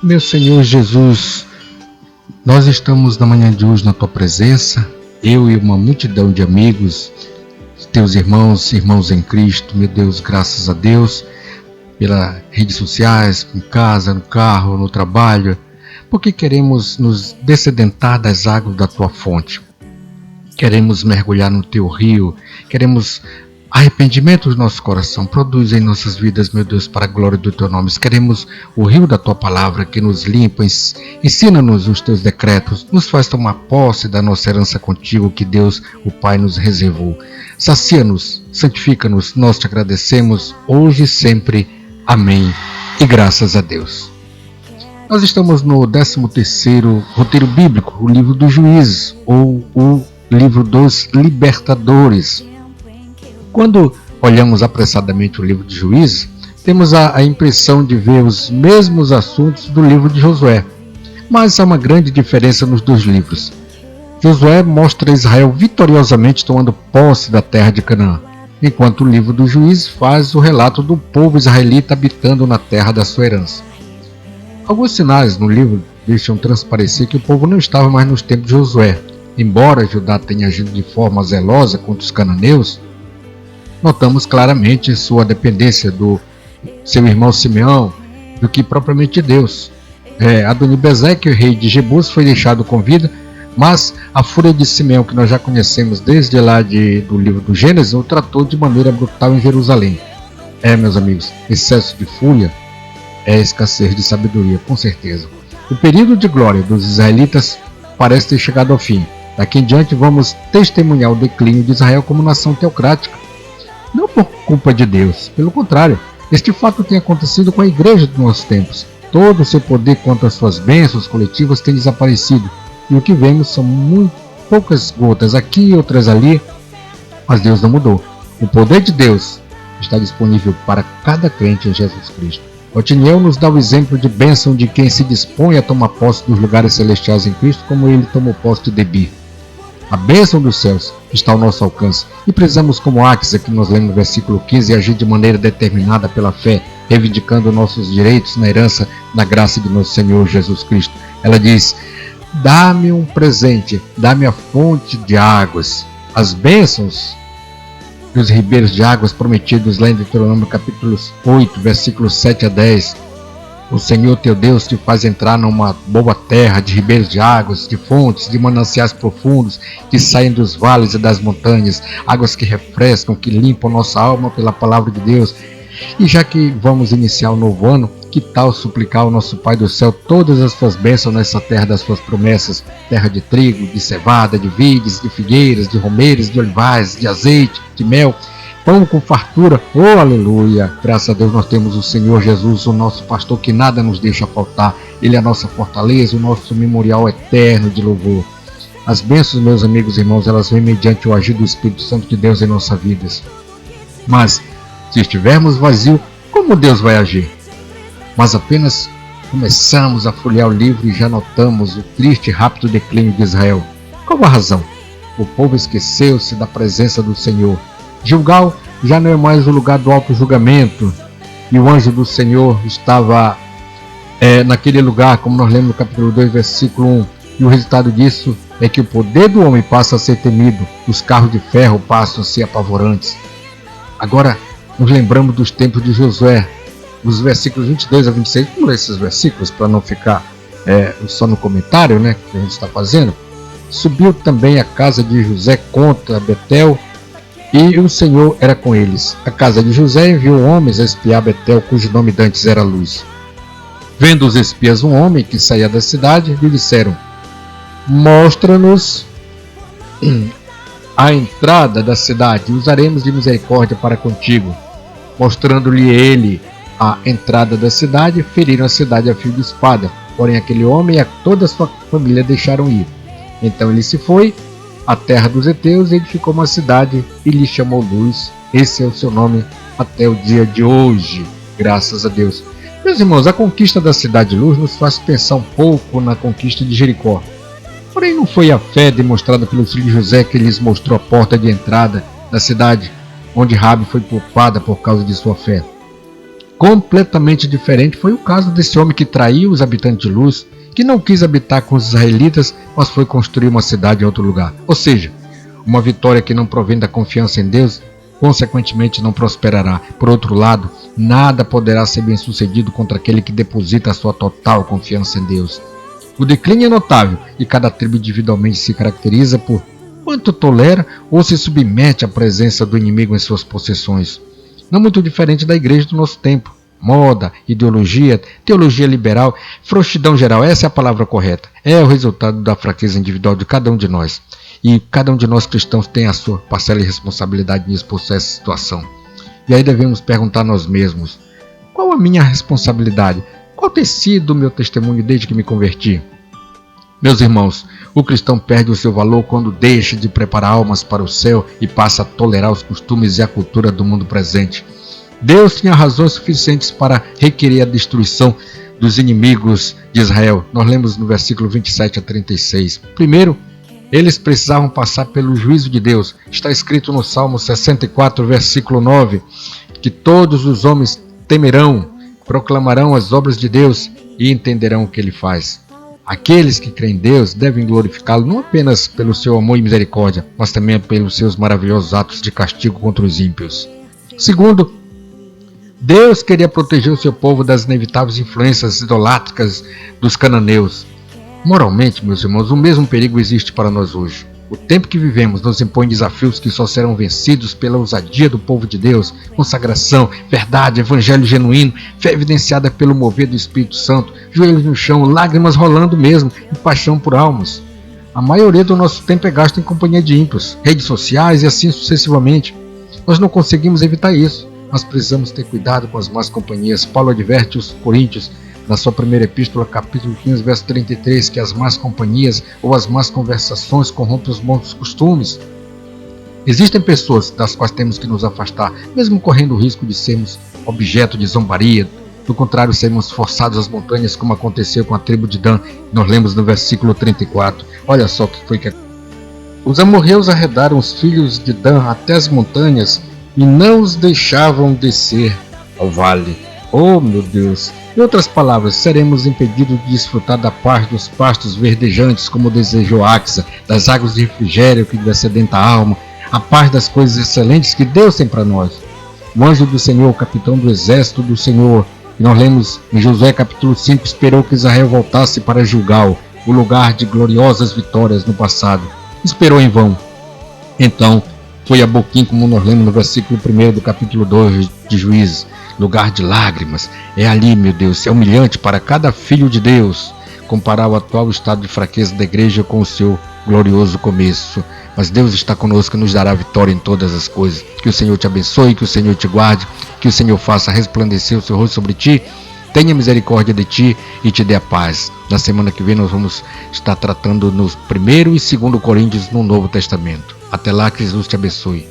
Meu Senhor Jesus, nós estamos na manhã de hoje na Tua presença, eu e uma multidão de amigos, Teus irmãos em Cristo. Meu Deus, graças a Deus, pelas redes sociais, em casa, no carro, no trabalho, porque queremos nos dessedentar das águas da Tua fonte. Queremos mergulhar no Teu rio, queremos arrependimento do nosso coração. Produz em nossas vidas, meu Deus, para a glória do Teu nome. Queremos o rio da Tua palavra que nos limpa, ensina-nos os Teus decretos, nos faz tomar posse da nossa herança contigo que Deus, o Pai, nos reservou. Sacia-nos, santifica-nos, nós te agradecemos, hoje e sempre. Amém. E graças a Deus. Nós estamos no 13º roteiro bíblico, o livro dos Juízes, ou o livro dos Libertadores. Quando olhamos apressadamente o livro de Juízes, temos a impressão de ver os mesmos assuntos do livro de Josué. Mas há uma grande diferença nos dois livros. Josué mostra Israel vitoriosamente tomando posse da terra de Canaã, enquanto o livro dos Juízes faz o relato do povo israelita habitando na terra da sua herança. Alguns sinais no livro deixam transparecer que o povo não estava mais nos tempos de Josué. Embora Judá tenha agido de forma zelosa contra os cananeus, notamos claramente sua dependência do seu irmão Simeão do que propriamente Deus. Adoni-Bezeque, o rei de Jebus, foi deixado com vida, mas a fúria de Simeão, que nós já conhecemos desde lá do livro do Gênesis, o tratou de maneira brutal em Jerusalém. Meus amigos, excesso de fúria é escassez de sabedoria, com certeza. O período de glória dos israelitas parece ter chegado ao fim. Daqui em diante vamos testemunhar o declínio de Israel como nação teocrática. Não por culpa de Deus, pelo contrário, este fato tem acontecido com a igreja dos nossos tempos. Todo o seu poder contra as suas bênçãos coletivas tem desaparecido, e o que vemos são muito poucas gotas aqui e outras ali, mas Deus não mudou. O poder de Deus está disponível para cada crente em Jesus Cristo. Otiniel nos dá o exemplo de bênção de quem se dispõe a tomar posse dos lugares celestiais em Cristo, como ele tomou posse de Debir. A bênção dos céus está ao nosso alcance e precisamos, como Aques, aqui nós lemos no versículo 15, agir de maneira determinada pela fé, reivindicando nossos direitos na herança, na graça de nosso Senhor Jesus Cristo. Ela diz: dá-me um presente, dá-me a fonte de águas. As bênçãos dos ribeiros de águas prometidos lá em Deuteronômio capítulo 8, versículos 7 a 10. O Senhor teu Deus te faz entrar numa boa terra de ribeiros de águas, de fontes, de mananciais profundos que saem dos vales e das montanhas, águas que refrescam, que limpam nossa alma pela palavra de Deus. E já que vamos iniciar o novo ano, que tal suplicar ao nosso Pai do céu todas as suas bênçãos nessa terra das suas promessas, terra de trigo, de cevada, de vides, de figueiras, de romeiros, de olivais, de azeite, de mel, pão com fartura. Oh, aleluia! Graças a Deus nós temos o Senhor Jesus, o nosso pastor, que nada nos deixa faltar. Ele é a nossa fortaleza, o nosso memorial eterno de louvor. As bênçãos, meus amigos e irmãos, elas vêm mediante o agir do Espírito Santo de Deus em nossas vidas. Mas, se estivermos vazios, como Deus vai agir? Mas apenas começamos a folhear o livro e já notamos o triste e rápido declínio de Israel. Qual a razão? O povo esqueceu-se da presença do Senhor. Gilgal já não é mais o lugar do alto julgamento, e o anjo do Senhor estava naquele lugar, como nós lemos no capítulo 2, versículo 1. E o resultado disso é que o poder do homem passa a ser temido, os carros de ferro passam a ser apavorantes. Agora, nos lembramos dos tempos de Josué, os versículos 22 a 26. Vamos ler esses versículos para não ficar só no comentário, que a gente está fazendo. Subiu também a casa de José contra Betel, e o Senhor era com eles. A casa de José enviou homens a espiar Betel, cujo nome dantes era Luz. Vendo os espias um homem que saía da cidade, lhe disseram: mostra-nos a entrada da cidade, e usaremos de misericórdia para contigo. Mostrando-lhe ele a entrada da cidade, feriram a cidade a fio de espada. Porém aquele homem e toda a sua família deixaram ir. Então ele se foi à terra dos heteus, edificou uma cidade e lhe chamou Luz. Esse é o seu nome até o dia de hoje. Graças a Deus. Meus irmãos, a conquista da cidade de Luz nos faz pensar um pouco na conquista de Jericó. Porém não foi a fé demonstrada pelo filho de José que lhes mostrou a porta de entrada da cidade, onde Raabe foi poupada por causa de sua fé. Completamente diferente foi o caso desse homem que traiu os habitantes de Luz, que não quis habitar com os israelitas, mas foi construir uma cidade em outro lugar. Ou seja, uma vitória que não provém da confiança em Deus, consequentemente não prosperará. Por outro lado, nada poderá ser bem sucedido contra aquele que deposita a sua total confiança em Deus. O declínio é notável e cada tribo individualmente se caracteriza por quanto tolera ou se submete à presença do inimigo em suas possessões. Não muito diferente da igreja do nosso tempo. Moda, ideologia, teologia liberal, frouxidão geral, essa é a palavra correta. É o resultado da fraqueza individual de cada um de nós. E cada um de nós cristãos tem a sua parcela de responsabilidade nisso por essa situação. E aí devemos perguntar a nós mesmos: qual a minha responsabilidade? Qual tem sido o meu testemunho desde que me converti? Meus irmãos, o cristão perde o seu valor quando deixa de preparar almas para o céu e passa a tolerar os costumes e a cultura do mundo presente. Deus tinha razões suficientes para requerer a destruição dos inimigos de Israel. Nós lemos no versículo 27 a 36. Primeiro, eles precisavam passar pelo juízo de Deus. Está escrito no Salmo 64, versículo 9, que todos os homens temerão, proclamarão as obras de Deus e entenderão o que ele faz. Aqueles que creem em Deus devem glorificá-lo não apenas pelo seu amor e misericórdia, mas também pelos seus maravilhosos atos de castigo contra os ímpios. Segundo, Deus queria proteger o seu povo das inevitáveis influências idolátricas dos cananeus. Moralmente, meus irmãos, o mesmo perigo existe para nós hoje. O tempo que vivemos nos impõe desafios que só serão vencidos pela ousadia do povo de Deus, consagração, verdade, evangelho genuíno, fé evidenciada pelo mover do Espírito Santo, joelhos no chão, lágrimas rolando mesmo e paixão por almas. A maioria do nosso tempo é gasto em companhia de ímpios, redes sociais e assim sucessivamente. Nós não conseguimos evitar isso, mas precisamos ter cuidado com as más companhias. Paulo adverte os coríntios, na sua primeira epístola, capítulo 15, verso 33, que as más companhias ou as más conversações corrompem os bons costumes. Existem pessoas das quais temos que nos afastar, mesmo correndo o risco de sermos objeto de zombaria. Do contrário, sermos forçados às montanhas, como aconteceu com a tribo de Dan. Nós lemos no versículo 34. Olha só o que foi que os amorreus arredaram os filhos de Dan até as montanhas e não os deixavam descer ao vale. Oh, meu Deus! Em outras palavras, seremos impedidos de desfrutar da paz dos pastos verdejantes, como desejou Axa, das águas de refrigério que descedenta a alma, a paz das coisas excelentes que Deus tem para nós. O anjo do Senhor, o capitão do exército do Senhor, que nós lemos em Josué capítulo 5, esperou que Israel voltasse para Gilgal, o lugar de gloriosas vitórias no passado. Esperou em vão. Então, foi a Boquim, como nós lemos no versículo 1 do capítulo 2 de Juízes, lugar de lágrimas. É ali, meu Deus, é humilhante para cada filho de Deus comparar o atual estado de fraqueza da igreja com o seu glorioso começo. Mas Deus está conosco e nos dará vitória em todas as coisas. Que o Senhor te abençoe, que o Senhor te guarde, que o Senhor faça resplandecer o seu rosto sobre ti, tenha misericórdia de ti e te dê a paz. Na semana que vem nós vamos estar tratando nos 1º e 2º Coríntios no Novo Testamento. Até lá, que Jesus te abençoe.